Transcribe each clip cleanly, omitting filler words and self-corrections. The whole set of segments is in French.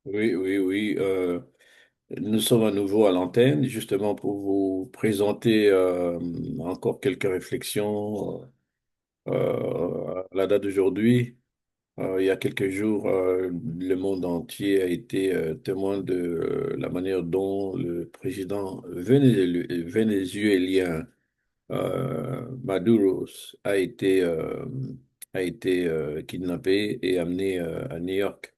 Oui, oui, oui. Nous sommes à nouveau à l'antenne, justement pour vous présenter encore quelques réflexions à la date d'aujourd'hui. Il y a quelques jours, le monde entier a été témoin de la manière dont le président vénézuélien Maduro a été kidnappé et amené à New York.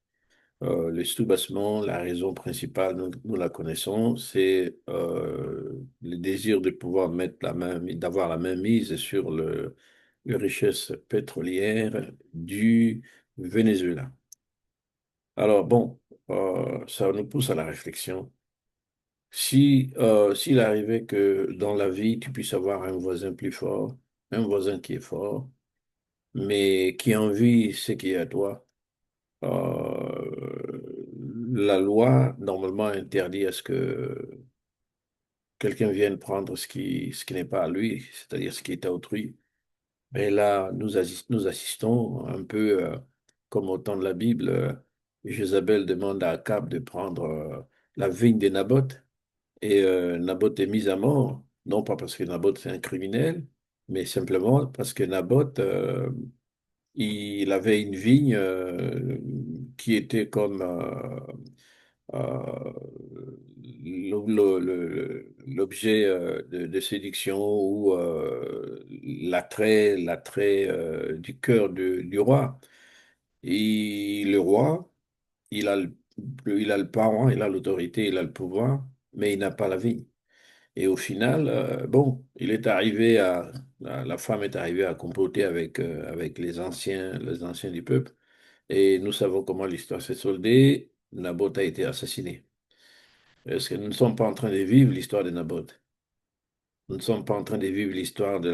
Le soubassement, la raison principale, nous la connaissons, c'est le désir de pouvoir mettre d'avoir la main mise sur les richesses pétrolières du Venezuela. Alors bon, ça nous pousse à la réflexion. S'il arrivait que dans la vie, tu puisses avoir un voisin plus fort, un voisin qui est fort, mais qui envie ce qui est à toi, la loi, normalement, interdit à ce que quelqu'un vienne prendre ce qui n'est pas à lui, c'est-à-dire ce qui est à autrui. Et là, nous assistons un peu comme au temps de la Bible. Jézabel demande à Akab de prendre la vigne de Naboth. Et Naboth est mis à mort, non pas parce que Naboth c'est un criminel, mais simplement parce que Naboth, il avait une vigne qui était comme l'objet de séduction ou l'attrait du cœur du roi. Et le roi, il a le parent, il a l'autorité, il a le pouvoir, mais il n'a pas la vigne. Et au final, bon, la femme est arrivée à comploter avec les anciens du peuple. Et nous savons comment l'histoire s'est soldée. Naboth a été assassiné. Est-ce que nous ne sommes pas en train de vivre l'histoire de Naboth? Nous ne sommes pas en train de vivre l'histoire de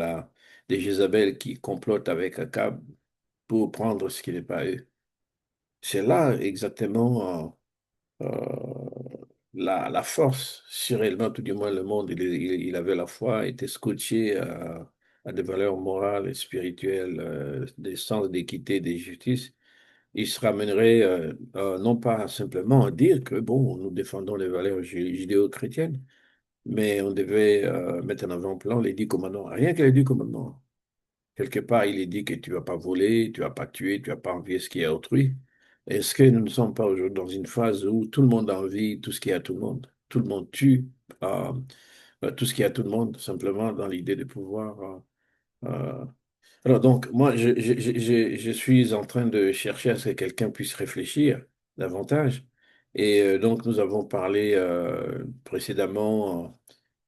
Jézabel qui complote avec Akab pour prendre ce qui n'est pas eux. C'est là exactement la force, si réellement, tout du moins, le monde, il avait la foi, était scotché à des valeurs morales et spirituelles, des sens d'équité, de justice. Il se ramènerait non pas simplement à dire que, bon, nous défendons les valeurs judéo-chrétiennes, mais on devait mettre en avant-plan les 10 commandements. Rien que les 10 commandements. Quelque part, il est dit que tu ne vas pas voler, tu ne vas pas tuer, tu ne vas pas envier ce qui est à autrui. Est-ce que nous ne sommes pas aujourd'hui dans une phase où tout le monde envie tout ce qui est à tout le monde? Tout le monde tue euh, tout ce qui est à tout le monde, simplement dans l'idée de pouvoir. Alors donc, moi, je suis en train de chercher à ce que quelqu'un puisse réfléchir davantage. Et donc, nous avons parlé précédemment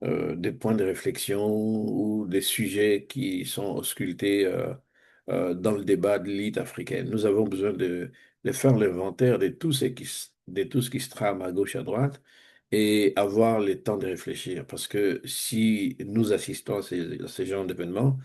des points de réflexion ou des sujets qui sont auscultés dans le débat de l'élite africaine. Nous avons besoin de faire l'inventaire de tout ce qui se trame à gauche, à droite, et avoir le temps de réfléchir. Parce que si nous assistons à ces genres d'événements,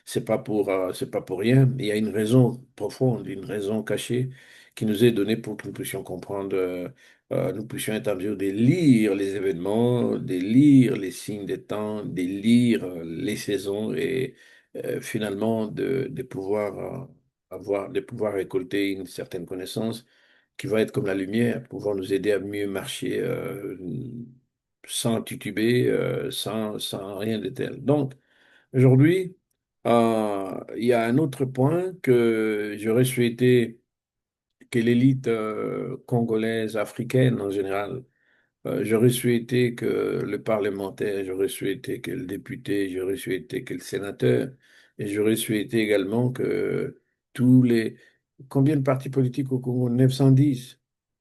c'est pas pour rien. Il y a une raison profonde, une raison cachée qui nous est donnée pour que nous puissions comprendre. Nous puissions être en mesure de lire les événements, de lire les signes des temps, de lire les saisons et finalement de pouvoir de pouvoir récolter une certaine connaissance qui va être comme la lumière, pouvoir nous aider à mieux marcher sans tituber, sans rien de tel. Donc, aujourd'hui, il y a un autre point que j'aurais souhaité que l'élite congolaise, africaine en général, j'aurais souhaité que le parlementaire, j'aurais souhaité que le député, j'aurais souhaité que le sénateur, et j'aurais souhaité également que tous les... Combien de partis politiques au Congo? 910.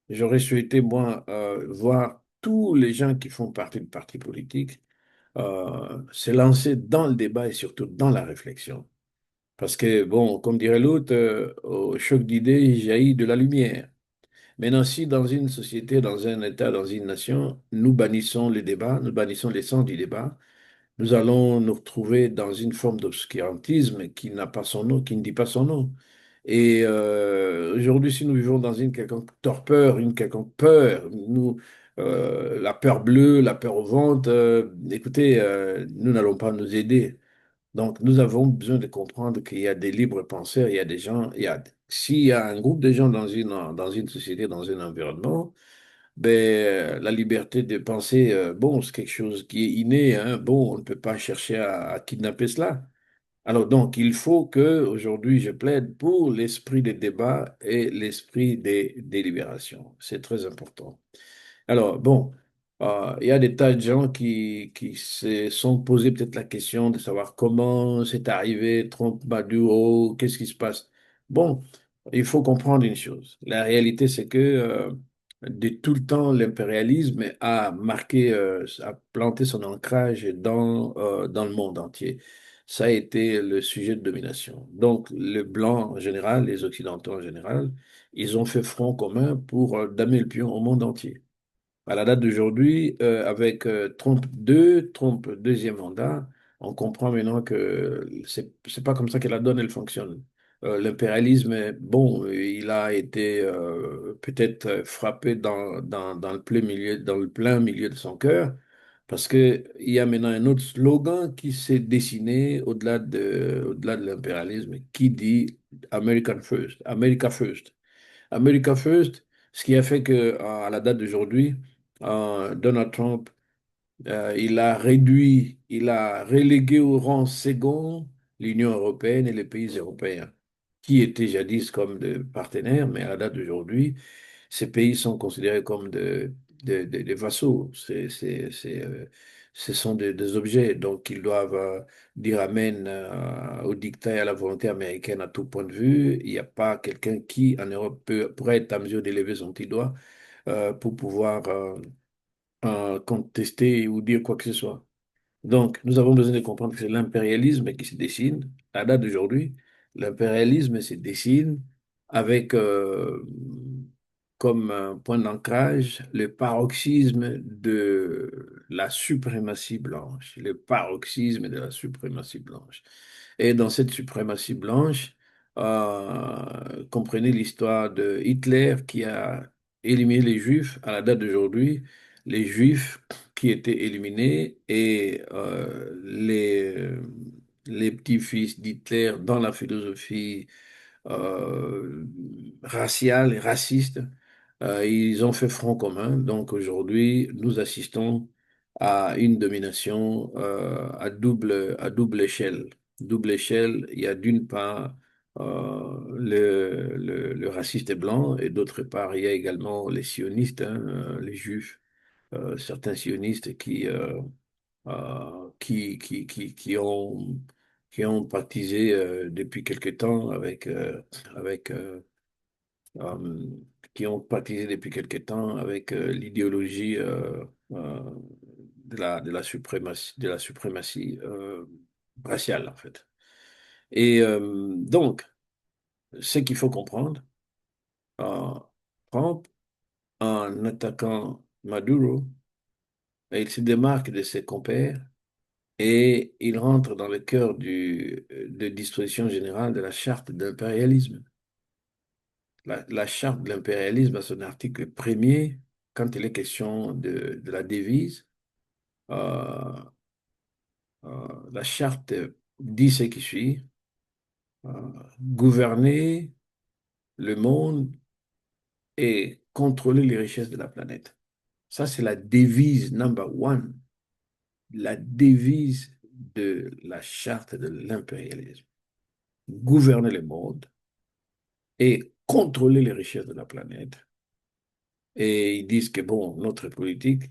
J'aurais souhaité, moi, voir tous les gens qui font partie de partis politiques se lancer dans le débat et surtout dans la réflexion. Parce que, bon, comme dirait l'autre, au choc d'idées, il jaillit de la lumière. Maintenant, si dans une société, dans un État, dans une nation, nous bannissons le débat, nous bannissons l'essence du débat, nous allons nous retrouver dans une forme d'obscurantisme qui n'a pas son nom, qui ne dit pas son nom. Et aujourd'hui, si nous vivons dans une quelconque torpeur, une quelconque peur, la peur bleue, la peur au ventre, écoutez, nous n'allons pas nous aider. Donc, nous avons besoin de comprendre qu'il y a des libres penseurs, il y a des gens, s'il y a un groupe de gens dans une société, dans un environnement, la liberté de penser, bon, c'est quelque chose qui est inné, hein, bon, on ne peut pas chercher à kidnapper cela. Alors donc, il faut que aujourd'hui je plaide pour l'esprit des débats et l'esprit des délibérations. C'est très important. Alors, bon, il y a des tas de gens qui se sont posés peut-être la question de savoir comment c'est arrivé, Trump, Maduro, qu'est-ce qui se passe. Bon, il faut comprendre une chose. La réalité, c'est que de tout le temps, l'impérialisme a marqué, a planté son ancrage dans le monde entier. Ça a été le sujet de domination. Donc, le blanc en général, les Occidentaux en général, ils ont fait front commun pour damer le pion au monde entier. À la date d'aujourd'hui, avec Trump 2, Trump deuxième mandat, on comprend maintenant que c'est pas comme ça que la donne elle fonctionne. L'impérialisme, bon, il a été peut-être frappé dans le plein milieu, dans le plein milieu de son cœur, parce que il y a maintenant un autre slogan qui s'est dessiné au-delà de l'impérialisme, qui dit American First, America First. America First, ce qui a fait que à la date d'aujourd'hui, Donald Trump, il a relégué au rang second l'Union européenne et les pays européens, qui étaient jadis comme des partenaires, mais à la date d'aujourd'hui, ces pays sont considérés comme des vassaux. Ce sont des objets, donc ils doivent dire amen au dictat et à la volonté américaine à tout point de vue. Il n'y a pas quelqu'un qui, en Europe, pourrait être en mesure d'élever son petit doigt pour pouvoir contester ou dire quoi que ce soit. Donc, nous avons besoin de comprendre que c'est l'impérialisme qui se dessine. À la date d'aujourd'hui, l'impérialisme se dessine avec comme un point d'ancrage le paroxysme de la suprématie blanche. Le paroxysme de la suprématie blanche. Et dans cette suprématie blanche, comprenez l'histoire de Hitler qui a éliminé les Juifs. À la date d'aujourd'hui, les Juifs qui étaient éliminés et les petits-fils d'Hitler dans la philosophie euh, raciale et raciste, ils ont fait front commun. Donc aujourd'hui, nous assistons à une domination à double échelle. Double échelle, il y a d'une part le raciste blanc et d'autre part, il y a également les sionistes, hein, les juifs, certains sionistes qui ont baptisé depuis quelque temps avec euh, qui ont baptisé depuis quelque temps avec l'idéologie de la suprématie raciale, en fait. Et donc, ce qu'il faut comprendre, euh, Trump, en attaquant Maduro, il se démarque de ses compères et il rentre dans le cœur de disposition générale de la charte d'impérialisme. La charte de l'impérialisme, à son article premier, quand il est question de la devise, euh, la charte dit ce qui suit, euh, gouverner le monde et contrôler les richesses de la planète. Ça, c'est la devise number one, la devise de la charte de l'impérialisme. Gouverner le monde et contrôler les richesses de la planète. Et ils disent que, bon, notre politique,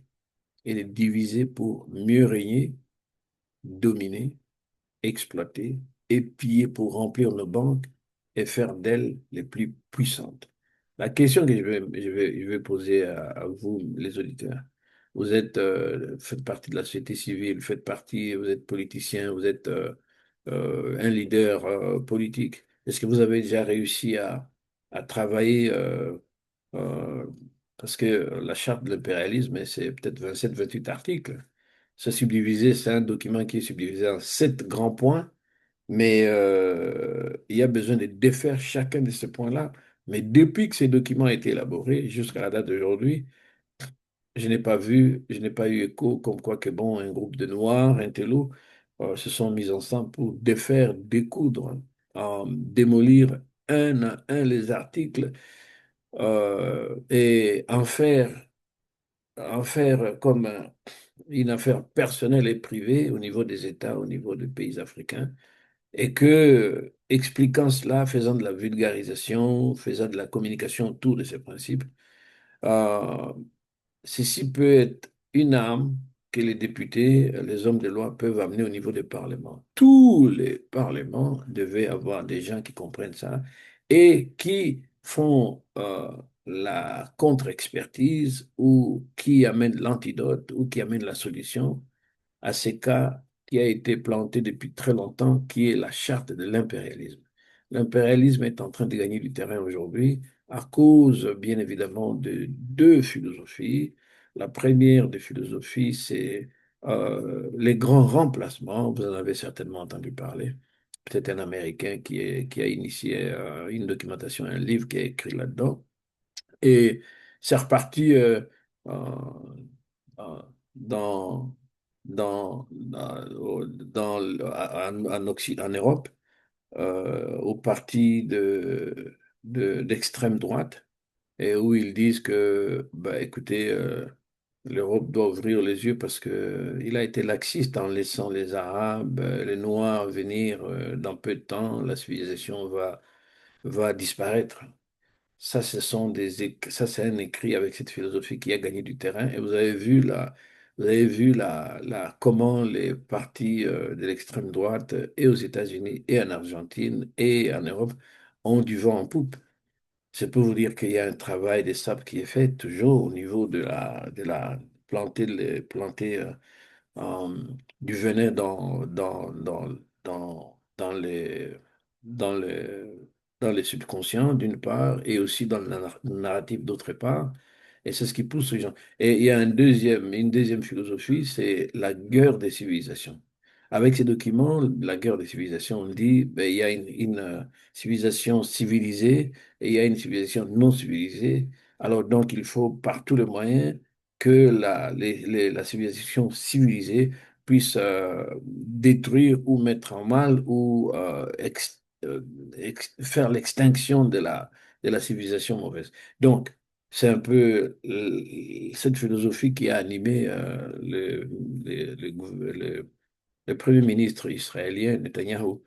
elle est divisée pour mieux régner, dominer, exploiter et piller pour remplir nos banques et faire d'elles les plus puissantes. La question que je vais poser à vous, les auditeurs, vous êtes, faites partie de la société civile, vous êtes politicien, vous êtes un leader politique. Est-ce que vous avez déjà réussi à travailler euh, parce que la charte de l'impérialisme, c'est peut-être 27, 28 articles. C'est un document qui est subdivisé en 7 grands points, mais il y a besoin de défaire chacun de ces points-là. Mais depuis que ces documents ont été élaborés jusqu'à la date d'aujourd'hui, je n'ai pas eu écho comme quoi que bon, un groupe de Noirs, un télo, se sont mis ensemble pour défaire, découdre, démolir un à un les articles et en faire en faire comme une affaire personnelle et privée au niveau des États, au niveau des pays africains, et que, expliquant cela, faisant de la vulgarisation, faisant de la communication autour de ces principes, euh, ceci peut être une arme que les députés, les hommes de loi peuvent amener au niveau des parlements. Tous les parlements devaient avoir des gens qui comprennent ça et qui font la contre-expertise ou qui amènent l'antidote ou qui amènent la solution à ce cas qui a été planté depuis très longtemps, qui est la charte de l'impérialisme. L'impérialisme est en train de gagner du terrain aujourd'hui à cause, bien évidemment, de deux philosophies. La première des philosophies, c'est les grands remplacements. Vous en avez certainement entendu parler. Peut-être un Américain qui a initié une documentation, un livre qui est écrit là-dedans. Et c'est reparti euh, dans, en Europe, au parti d'extrême droite, et où ils disent que, bah, écoutez, l'Europe doit ouvrir les yeux parce que il a été laxiste en laissant les Arabes, les Noirs venir dans peu de temps, la civilisation va disparaître. Ça, ça, c'est un écrit avec cette philosophie qui a gagné du terrain. Et comment les partis de l'extrême droite, et aux États-Unis, et en Argentine, et en Europe, ont du vent en poupe. C'est pour vous dire qu'il y a un travail des sables qui est fait toujours au niveau de la planter euh, du venin dans les, dans les subconscients, d'une part, et aussi dans le narratif, d'autre part. Et c'est ce qui pousse les gens. Et il y a une deuxième philosophie, c'est la guerre des civilisations. Avec ces documents, la guerre des civilisations, on dit, ben, il y a une civilisation civilisée et il y a une civilisation non civilisée. Alors donc, il faut par tous les moyens que la civilisation civilisée puisse détruire ou mettre en mal ou faire l'extinction de la civilisation mauvaise. Donc, c'est un peu cette philosophie qui a animé le Premier ministre israélien, Netanyahou.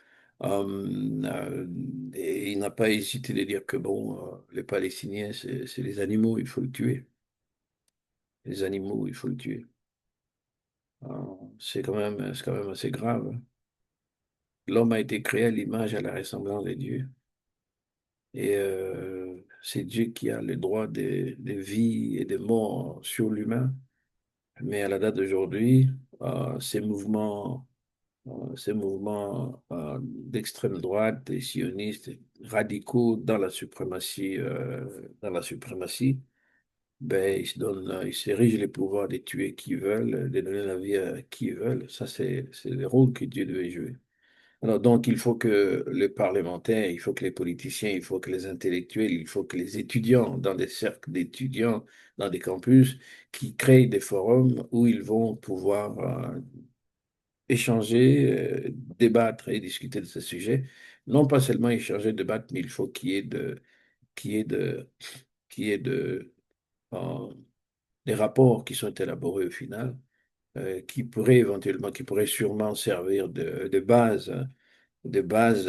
Et il n'a pas hésité de dire que, bon, les Palestiniens, c'est les animaux, il faut le tuer. Les animaux, il faut le tuer. C'est quand même assez grave, hein. L'homme a été créé à l'image et à la ressemblance de Dieu. Et c'est Dieu qui a le droit de vie et de mort sur l'humain. Mais à la date d'aujourd'hui, ces mouvements d'extrême droite et sionistes radicaux dans la suprématie, ben, ils s'érigent les pouvoirs de tuer qui veulent, de donner la vie à qui veulent. Ça, c'est le rôle que Dieu devait jouer. Alors, donc, il faut que les parlementaires, il faut que les politiciens, il faut que les intellectuels, il faut que les étudiants, dans des cercles d'étudiants, dans des campus, qui créent des forums où ils vont pouvoir échanger, débattre et discuter de ce sujet. Non pas seulement échanger, débattre, mais il faut qu'il y ait de, qu'il y ait de, euh, des rapports qui sont élaborés au final, qui pourraient sûrement servir de base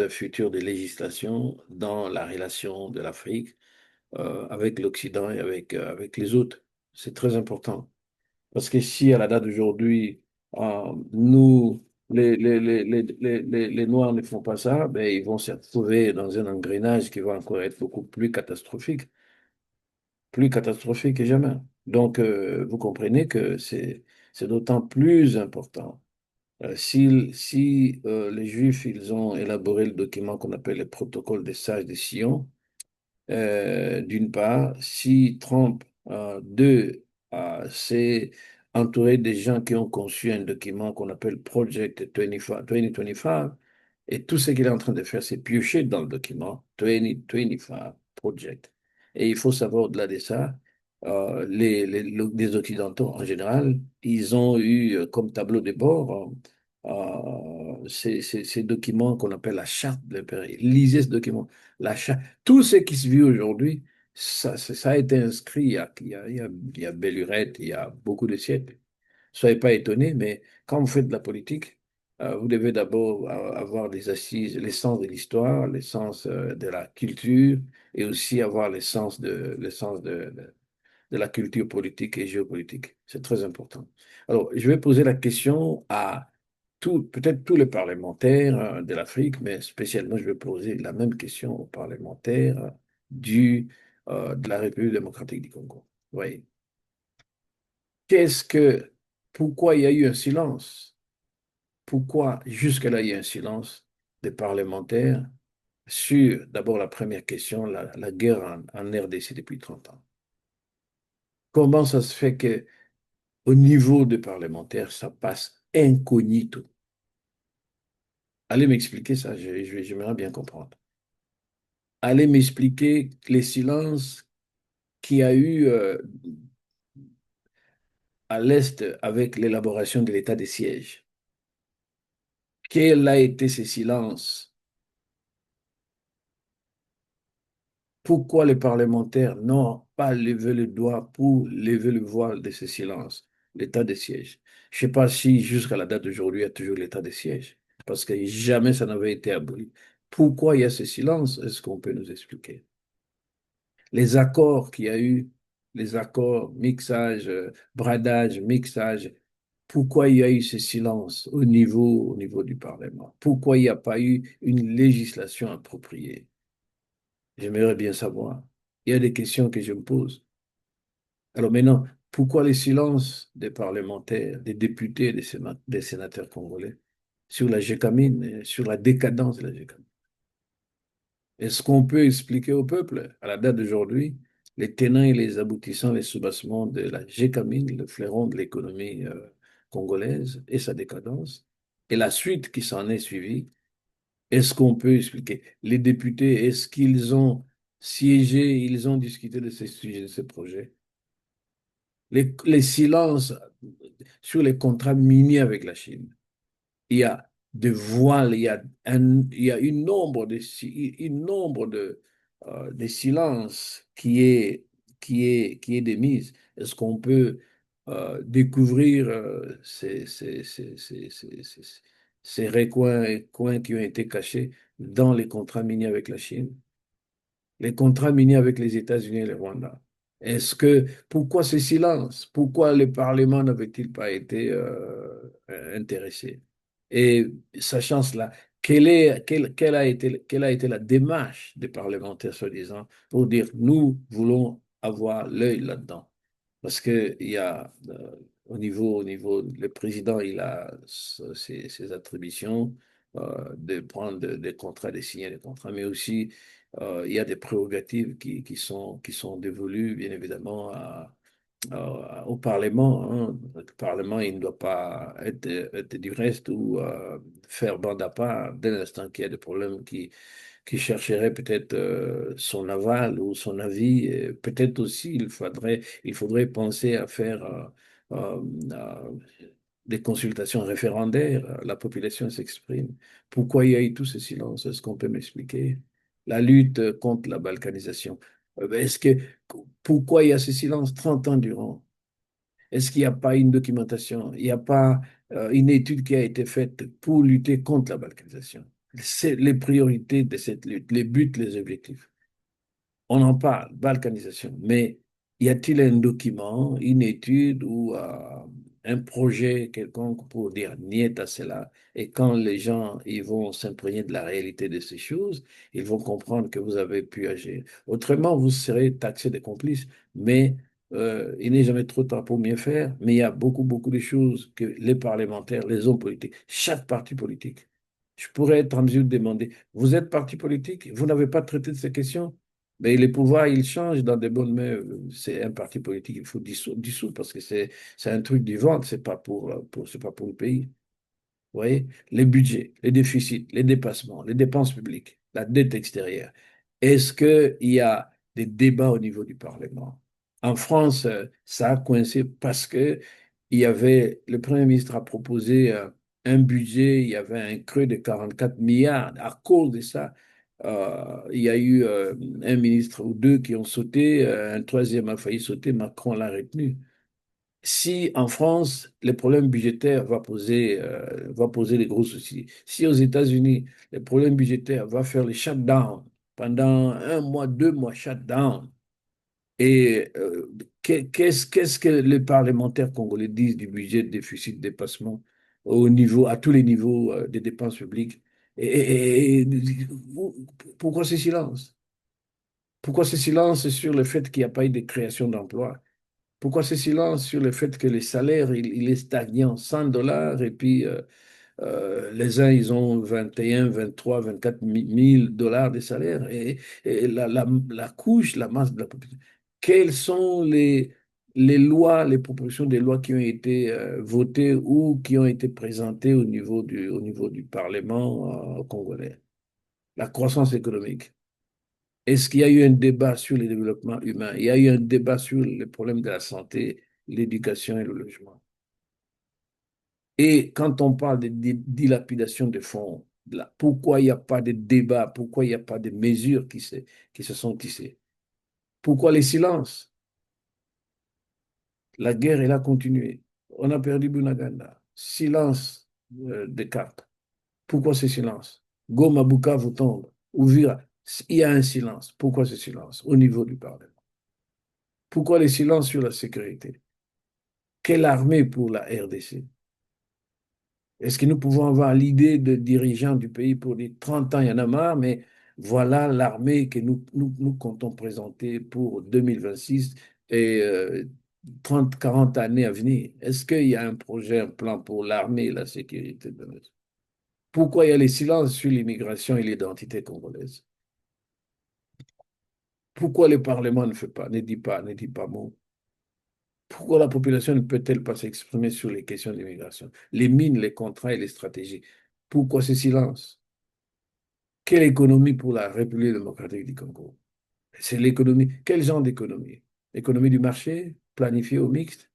future de législation dans la relation de l'Afrique avec l'Occident et avec les autres. C'est très important. Parce que si à la date d'aujourd'hui, nous, les Noirs ne font pas ça, ben, ils vont se retrouver dans un engrenage qui va encore être beaucoup plus catastrophique que jamais. Donc, vous comprenez que c'est d'autant plus important. Si les Juifs, ils ont élaboré le document qu'on appelle le protocole des sages de Sion, d'une part, si Trump, deux, s'est entouré des gens qui ont conçu un document qu'on appelle Project 25, 2025, et tout ce qu'il est en train de faire, c'est piocher dans le document 2025 Project. Et il faut savoir au-delà de ça, les Occidentaux en général, ils ont eu comme tableau de bord ces documents qu'on appelle la charte de l'impérialisme. Lisez ce document. Tout ce qui se vit aujourd'hui, Ça a été inscrit il y a belle lurette, il y a beaucoup de siècles. Soyez pas étonnés, mais quand vous faites de la politique, vous devez d'abord avoir des assises, l'essence de l'histoire, l'essence de la culture, et aussi avoir l'essence de la culture politique et géopolitique. C'est très important. Alors, je vais poser la question à peut-être tous les parlementaires de l'Afrique, mais spécialement, je vais poser la même question aux parlementaires de la République démocratique du Congo. Oui. Qu'est-ce que, pourquoi il y a eu un silence? Pourquoi jusque-là il y a un silence des parlementaires sur, d'abord la première question, la guerre en RDC depuis 30 ans? Comment ça se fait que au niveau des parlementaires, ça passe incognito? Allez m'expliquer ça, j'aimerais bien comprendre. Allez m'expliquer les silences qu'il y a eu à l'Est avec l'élaboration de l'état des sièges. Quel a été ce silence? Pourquoi les parlementaires n'ont pas levé le doigt pour lever le voile de ce silence, l'état des sièges? Je ne sais pas si jusqu'à la date d'aujourd'hui, il y a toujours l'état des sièges, parce que jamais ça n'avait été aboli. Pourquoi il y a ce silence? Est-ce qu'on peut nous expliquer? Les accords qu'il y a eu, les accords, mixage, bradage, mixage, pourquoi il y a eu ce silence au niveau du Parlement? Pourquoi il n'y a pas eu une législation appropriée? J'aimerais bien savoir. Il y a des questions que je me pose. Alors maintenant, pourquoi le silence des parlementaires, des députés, des sénateurs congolais sur la gécamine, sur la décadence de la gécamine? Est-ce qu'on peut expliquer au peuple, à la date d'aujourd'hui, les tenants et les aboutissants, les soubassements de la gécamine, le fleuron de l'économie congolaise et sa décadence, et la suite qui s'en est suivie? Est-ce qu'on peut expliquer? Les députés, est-ce qu'ils ont siégé, ils ont discuté de ces sujets, de ces projets? Les silences sur les contrats miniers avec la Chine. Il y a des voiles, il y a une nombre de silences qui est démise. Est-ce qu'on peut découvrir ces recoins qui ont été cachés dans les contrats miniers avec la Chine? Les contrats miniers avec les États-Unis et le Rwanda. Pourquoi ce silence? Pourquoi le Parlement n'avait-il pas été intéressé? Et sachant cela, quelle a été la démarche des parlementaires, soi-disant, pour dire nous voulons avoir l'œil là-dedans? Parce que il y a, le président, il a ses attributions de prendre des contrats, de signer des contrats, mais aussi il y a des prérogatives qui sont dévolues, bien évidemment, au Parlement, hein. Le Parlement, il ne doit pas être du reste ou faire bande à part dès l'instant qu'il y a des problèmes qui chercherait peut-être son aval ou son avis. Et peut-être aussi, il faudrait penser à faire euh, euh, des consultations référendaires. La population s'exprime. Pourquoi il y a eu tout ce silence? Est-ce qu'on peut m'expliquer? La lutte contre la balkanisation. Pourquoi il y a ce silence 30 ans durant? Est-ce qu'il n'y a pas une documentation? Il n'y a pas une étude qui a été faite pour lutter contre la balkanisation? C'est les priorités de cette lutte, les buts, les objectifs. On en parle, balkanisation, mais y a-t-il un document, une étude ou un projet quelconque pour dire niet à cela? Et quand les gens ils vont s'imprégner de la réalité de ces choses, ils vont comprendre que vous avez pu agir. Autrement, vous serez taxé de complice, mais il n'est jamais trop tard pour mieux faire. Mais il y a beaucoup de choses que les parlementaires, les hommes politiques, chaque parti politique, je pourrais être en mesure de demander, vous êtes parti politique, vous n'avez pas traité de ces questions? Mais les pouvoirs, ils changent dans des bonnes mains. C'est un parti politique, il faut dissoudre parce que c'est un truc du ventre, c'est pas pour le pays. Vous voyez, les budgets, les déficits, les dépassements, les dépenses publiques, la dette extérieure. Est-ce qu'il y a des débats au niveau du Parlement? En France, ça a coincé parce que le Premier ministre a proposé un budget, il y avait un creux de 44 milliards. À cause de ça, Il y a eu un ministre ou deux qui ont sauté, un troisième a failli sauter, Macron l'a retenu. Si en France, les problèmes budgétaires va poser des gros soucis, si aux États-Unis, les problèmes budgétaires va faire les shutdowns pendant un mois, 2 mois, shutdown, et qu'est-ce que les parlementaires congolais disent du budget de déficit dépassement au niveau, à tous les niveaux des dépenses publiques? Pourquoi ce silence? Pourquoi ce silence sur le fait qu'il n'y a pas eu de création d'emplois? Pourquoi ce silence sur le fait que les salaires, il est stagnant, 100 dollars, et puis les uns, ils ont 21, 23, 24 mille dollars de salaire, et la couche, la masse de la population. Quelles sont les lois, les propositions des lois qui ont été votées ou qui ont été présentées au niveau du Parlement congolais? La croissance économique. Est-ce qu'il y a eu un débat sur le développement humain? Il y a eu un débat sur les problèmes de la santé, l'éducation et le logement. Et quand on parle de dilapidation de fonds, là, pourquoi il n'y a pas de débat? Pourquoi il n'y a pas de mesures qui se sont tissées? Pourquoi les silences? La guerre, elle a continué. On a perdu Bunagana. Silence de Cap. Pourquoi ce silence? Goma, Bukavu tombe. Ouvira, il y a un silence. Pourquoi ce silence au niveau du Parlement? Pourquoi le silence sur la sécurité? Quelle armée pour la RDC? Est-ce que nous pouvons avoir l'idée de dirigeants du pays pour dire 30 ans, il y en a marre, mais voilà l'armée que nous comptons présenter pour 2026 et 30, 40 années à venir? Est-ce qu'il y a un projet, un plan pour l'armée et la sécurité de notre... Pourquoi il y a les silences sur l'immigration et l'identité congolaise? Pourquoi le Parlement ne fait pas, ne dit pas mot? Pourquoi la population ne peut-elle pas s'exprimer sur les questions d'immigration, les mines, les contrats et les stratégies? Pourquoi ce silence? Quelle économie pour la République démocratique du Congo? C'est l'économie. Quel genre d'économie? Économie du marché, planifiée ou mixte?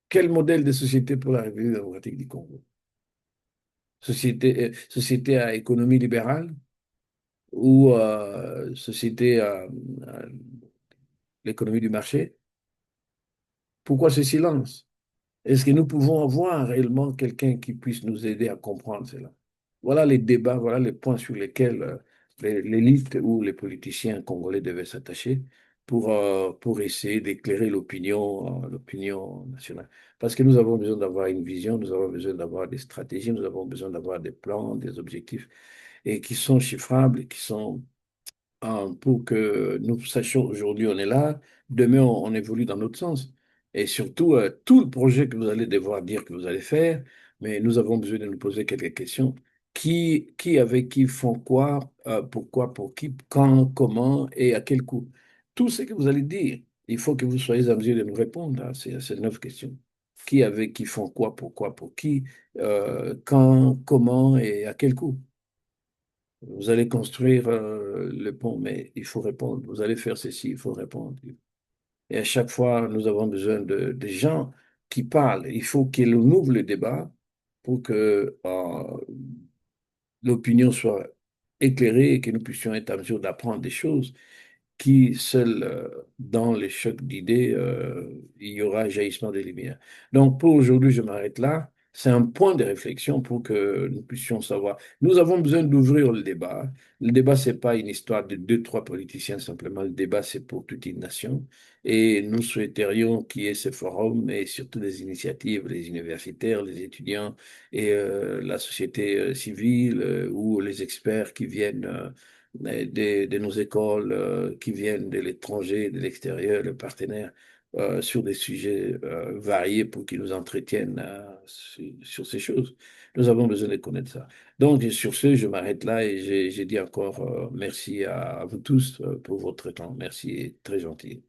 Quel modèle de société pour la République démocratique du Congo? Société à économie libérale ou société à l'économie du marché? Pourquoi ce silence? Est-ce que nous pouvons avoir réellement quelqu'un qui puisse nous aider à comprendre cela? Voilà les débats, voilà les points sur lesquels l'élite ou les politiciens congolais devaient s'attacher pour essayer d'éclairer l'opinion nationale. Parce que nous avons besoin d'avoir une vision, nous avons besoin d'avoir des stratégies, nous avons besoin d'avoir des plans, des objectifs, et qui sont chiffrables, et qui sont pour que nous sachions aujourd'hui on est là, demain on évolue dans l'autre sens. Et surtout, tout le projet que vous allez devoir dire que vous allez faire, mais nous avons besoin de nous poser quelques questions. Qui avec qui font quoi, pourquoi, pour qui, quand, comment et à quel coût? Tout ce que vous allez dire, il faut que vous soyez en mesure de nous répondre à ces 9 questions. Qui avec qui font quoi, pourquoi, pour qui, quand, comment et à quel coût? Vous allez construire le pont, mais il faut répondre. Vous allez faire ceci, il faut répondre. Et à chaque fois, nous avons besoin de gens qui parlent. Il faut qu'ils ouvrent le débat pour que l'opinion soit éclairée et que nous puissions être en mesure d'apprendre des choses qui, seul dans les chocs d'idées, il y aura jaillissement des lumières. Donc, pour aujourd'hui, je m'arrête là. C'est un point de réflexion pour que nous puissions savoir. Nous avons besoin d'ouvrir le débat. Le débat, c'est pas une histoire de deux, trois politiciens simplement. Le débat, c'est pour toute une nation. Et nous souhaiterions qu'il y ait ce forum et surtout des initiatives, les universitaires, les étudiants et la société civile ou les experts qui viennent de nos écoles qui viennent de l'étranger, de l'extérieur, les partenaires, sur des sujets variés pour qu'ils nous entretiennent sur ces choses. Nous avons besoin de connaître ça. Donc, sur ce, je m'arrête là et j'ai dit encore merci à vous tous pour votre temps. Merci, très gentil.